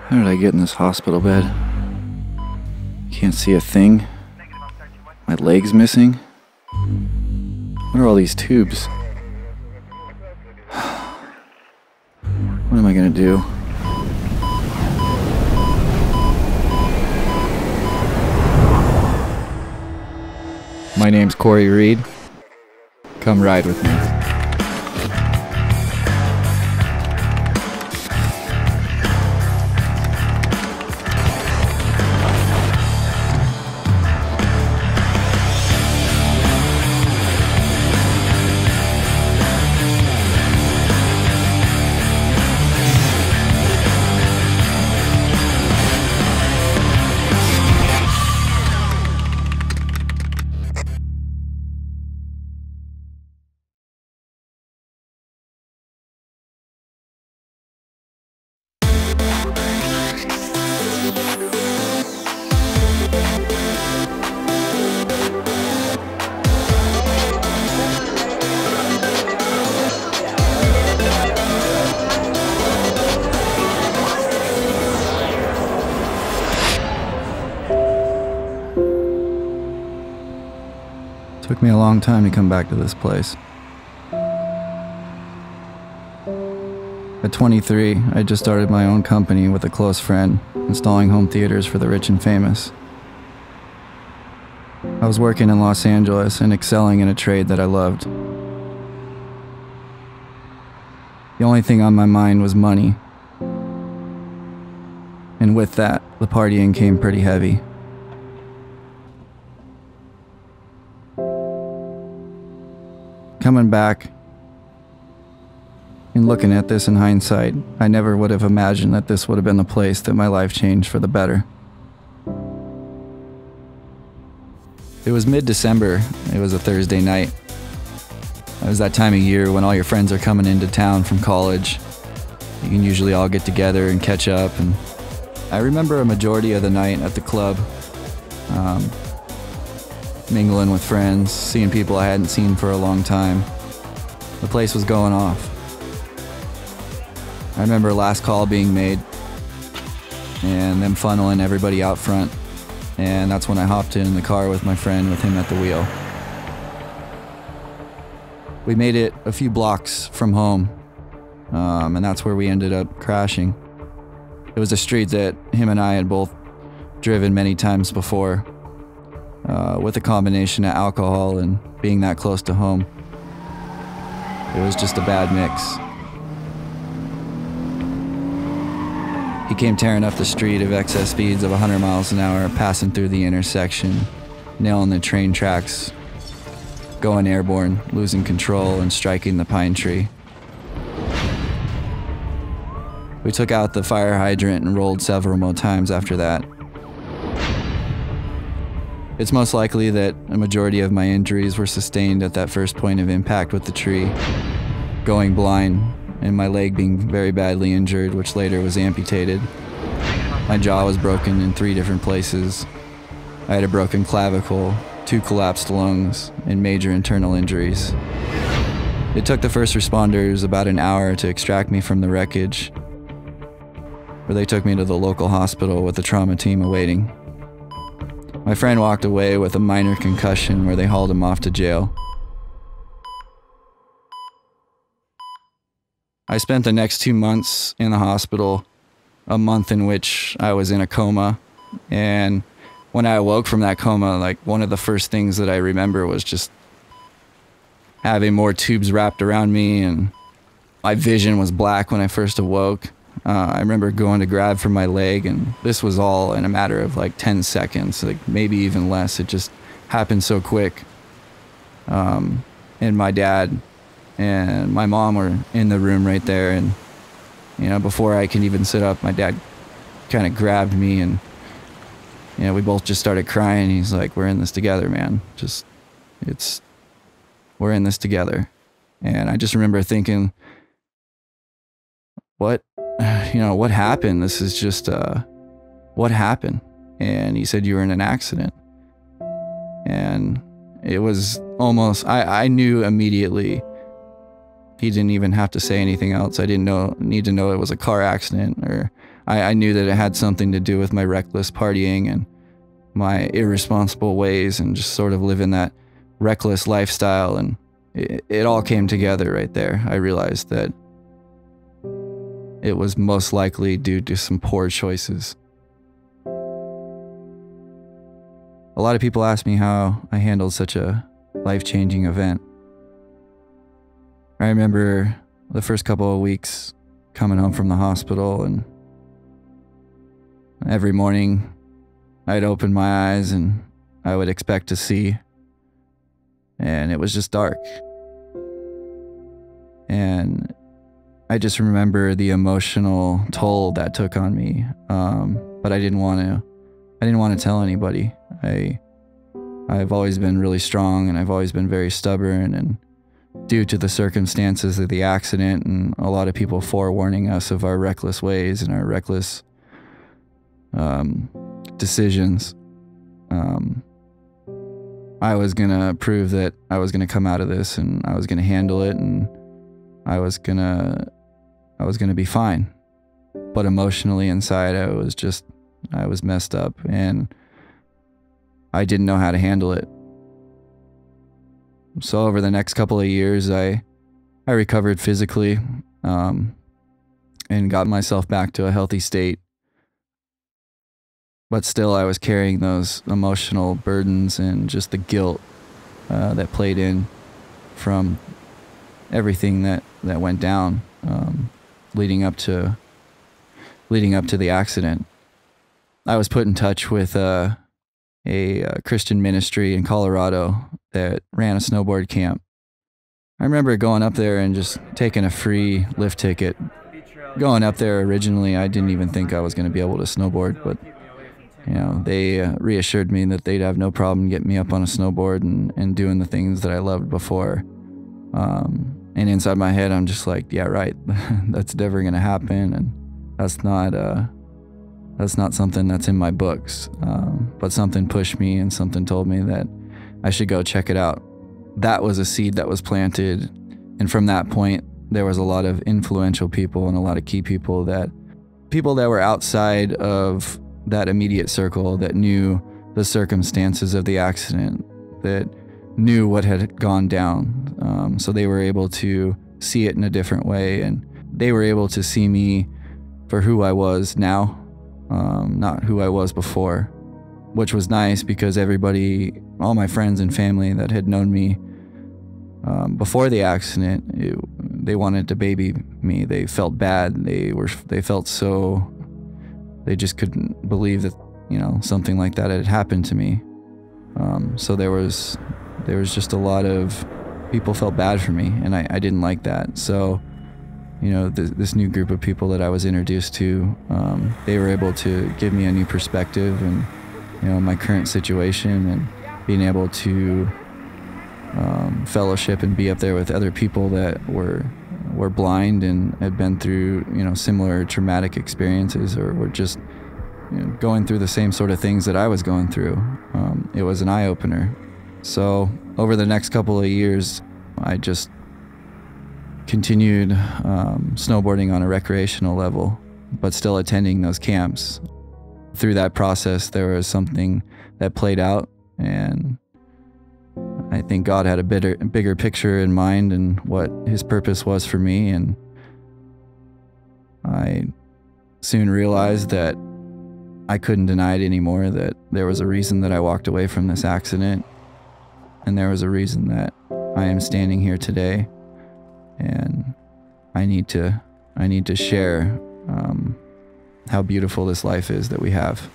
How did I get in this hospital bed? Can't see a thing. My leg's missing. What are all these tubes? What am I gonna do? My name's Corey Reed. Come ride with me. Took me a long time to come back to this place. At 23, I just started my own company with a close friend, installing home theaters for the rich and famous. I was working in Los Angeles and excelling in a trade that I loved. The only thing on my mind was money. And with that, the partying came pretty heavy. Coming back and looking at this in hindsight, I never would have imagined that this would have been the place that my life changed for the better. It was mid-December. It was a Thursday night. It was that time of year when all your friends are coming into town from college. You can usually all get together and catch up, and I remember a majority of the night at the club, mingling with friends, seeing people I hadn't seen for a long time. The place was going off. I remember last call being made and them funneling everybody out front, and that's when I hopped in the car with my friend, with him at the wheel. We made it a few blocks from home, and that's where we ended up crashing. It was a street that him and I had both driven many times before. With a combination of alcohol and being that close to home, it was just a bad mix. He came tearing up the street at excess speeds of 100 miles an hour, passing through the intersection, nailing the train tracks, going airborne, losing control, and striking the pine tree. We took out the fire hydrant and rolled several more times after that. It's most likely that a majority of my injuries were sustained at that first point of impact with the tree, going blind, and my leg being very badly injured, which later was amputated. My jaw was broken in 3 different places. I had a broken clavicle, 2 collapsed lungs, and major internal injuries. It took the first responders about an hour to extract me from the wreckage, where they took me to the local hospital with the trauma team awaiting. My friend walked away with a minor concussion where they hauled him off to jail. I spent the next 2 months in the hospital, a month in which I was in a coma. And when I awoke from that coma, like, one of the first things that I remember was just having more tubes wrapped around me, and my vision was black when I first awoke. I remember going to grab for my leg, and this was all in a matter of like 10 seconds, like maybe even less. It just happened so quick. And my dad and my mom were in the room right there, and before I could even sit up, my dad kind of grabbed me, and we both just started crying. He's like, "We're in this together, man. We're in this together." And I just remember thinking, what happened? This is just, what happened? And he said, "You were in an accident." And it was almost, I knew immediately He didn't even have to say anything else. I didn't need to know it was a car accident, or I knew that it had something to do with my reckless partying and my irresponsible ways and just sort of living that reckless lifestyle. And it all came together right there. I realized that it was most likely due to some poor choices. A lot of people ask me how I handled such a life-changing event. I remember the first couple of weeks coming home from the hospital, and every morning I'd open my eyes and I would expect to see, and it was just dark. And I just remember the emotional toll that took on me, but I didn't want to tell anybody. I've always been really strong, and I've always been very stubborn, and due to the circumstances of the accident and a lot of people forewarning us of our reckless ways and our reckless decisions, I was gonna prove that I was gonna come out of this, and I was gonna handle it, and I was gonna be fine. But emotionally inside, I was messed up, and I didn't know how to handle it. So over the next couple of years, I recovered physically, and got myself back to a healthy state. But still, I was carrying those emotional burdens and just the guilt that played in from everything that went down leading up to the accident. I was put in touch with a Christian ministry in Colorado that ran a snowboard camp. I remember going up there and just taking a free lift ticket. Going up there originally, I didn't even think I was going to be able to snowboard, but they reassured me that they'd have no problem getting me up on a snowboard and doing the things that I loved before. And inside my head, I'm just like, yeah, right, that's never going to happen, and that's not something that's in my books. But something pushed me, and something told me that I should go check it out. That was a seed that was planted, and from that point, there was a lot of influential people and a lot of key people that were outside of that immediate circle, that knew the circumstances of the accident, that knew what had gone down. So they were able to see it in a different way, and they were able to see me for who I was now, not who I was before, which was nice because everybody, all my friends and family that had known me before the accident, they wanted to baby me. They felt bad. They felt so, they just couldn't believe that, something like that had happened to me. So there was just a lot of people felt bad for me, and I didn't like that. So, this new group of people that I was introduced to, they were able to give me a new perspective and, my current situation, and being able to fellowship and be up there with other people that were blind and had been through, similar traumatic experiences, or were just going through the same sort of things that I was going through. It was an eye-opener. So over the next couple of years, I just continued snowboarding on a recreational level, but still attending those camps. Through that process, there was something that played out, and I think God had a bigger picture in mind and what his purpose was for me. And I soon realized that I couldn't deny it anymore, that there was a reason that I walked away from this accident, and there was a reason that I am standing here today. And I need to share how beautiful this life is that we have.